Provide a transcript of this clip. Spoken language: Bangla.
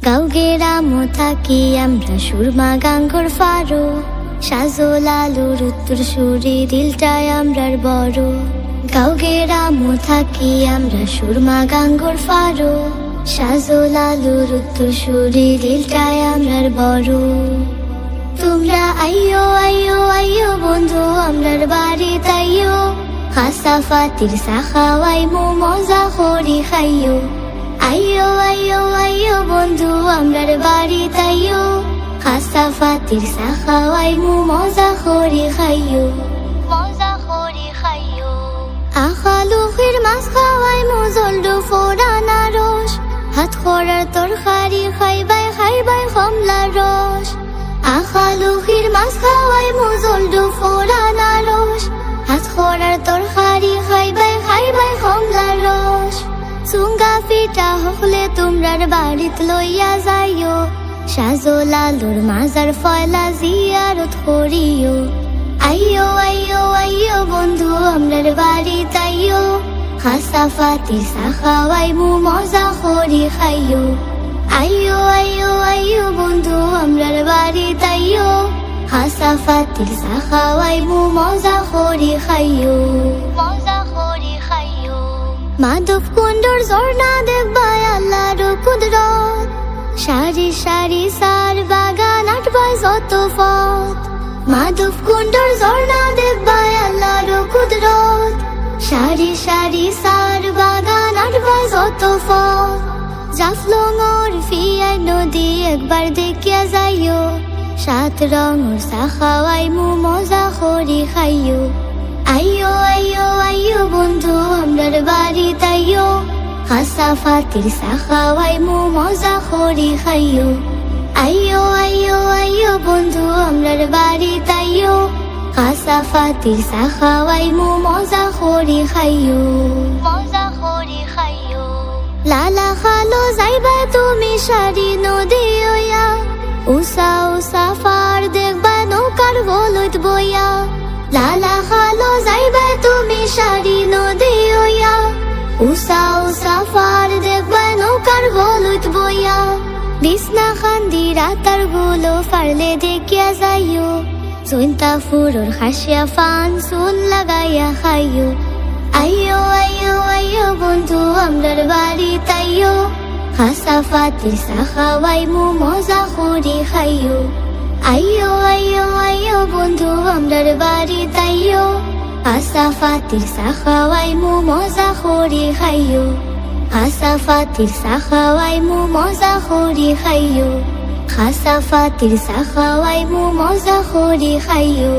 গাঁও গেরামো থাকি আমরা সুরমা গাঙ্গর ফারো সাজল আলোর উত্তর সুরি দিলটায় আমরার বড় গাঁও গেরামো থাকি আমরা সুরমা গাঙ্গর ফারো সাজল আলোর উত্তর সুরি দিলটায় আমরার বড় তোমরা আইয়ো আইয়ো আইয়ো বন্ধু আমরার বাড়ি তাইয়ো হাসা ফাতির সাখাওয়াই মো মজা করি খাইয়ো আইয়ো আইয়ো আইয়ো বন্ধু আমরার বাড়ি তাইয়ো হাসা ফাতির সাখাওয়াই মো মজা করি খাইয়ো মজা করি খাইয়ো আখালুখির মাছ খাওয়াই মো জলডু ফোড়ানা রস হাত খরার তরকারি খাইবাই কমলা রস আখালুখির মাছ খাওয়াই মো জলডু ফোড়ানা রস হাত খরার তরকারি খাইবাই কমলা রস চুঙ্গা পিঠা হলে তোমরার বাড়িত লইয়া যাইও সাজল আলোর মাজার ফয়লা জিয়ারত করিও আইয়ো আইয়ো আইয়ো বন্ধু আমরার বাড়ি তাইয়ো হাসা ফাতির সাখাওয়াই মো মজা করি খাইয়ো আইয়ো আইয়ো আইয়ো বন্ধু আমরার বাড়ি তাইয়ো হাসা ফাতির সাখাওয়াই মো মজা করি খাইয়ো মজা করি খাইয়ো মাধব কুণ্ডর ঝর্ণা দেখবাই আল্লাহর কুদরত সারি সারি সার বাগান আটবাই যত পথ মাধব কুণ্ডর ঝর্ণা দেখবাই আল্লাহর কুদরত সারি সারি সার বাগান আটবাই যত পথ জাফলঙর ফিয়াই নদী একবার দেখিয়া যাইও সাত রঙর সাখাওয়াই মো মজা করি খাইয়ো আইয়ো আইয়ো আইয়ো বন্ধু আমরার বাড়ি তাইয়ো হাসা ফাতির সাখাওয়াই মো মজা করি খাইয়ো আইয়ো আইয়ো আইয়ো বন্ধু আমরার বাড়ি তাইয়ো হাসা ফাতির সাখাওয়াই মো মজা করি খাইয়ো মজা করি খাইয়ো লালা খালো যাইবা তুমি সারি নদী ওয়া উষা উষা ফার দেখবা নৌকার বলদ বইয়া লালা খালো যাইবা তুমি সারি নদী ওয়া উষা উষা ফার দেখবা নৌকার বলদ বইয়া বিছনা খান্দি রাতার গুলো ফারলে দেখিয়া যাইও চুনতা ফুরোর হাসিয়া ফান চুন লাগাইয়া খাইও আইয়ো আইয়ো আইয়ো বন্ধু আমরার বাড়ি তাইয়ো হাসা ফাতির সাখাওয়াই মো মজা করি খাইয়ো আইয়ো আইয়ো আইয়ো বন্ধু আমরার বাড়ি তাইয়ো হাসা ফাতির সাখাওয়াই মো মজা করি খাইয়ো হাসা ফাতির সাখাওয়াই মো মজা করি খাইয়ো হাসা ফাতির সাখাওয়াই মো মজা করি খাইয়ো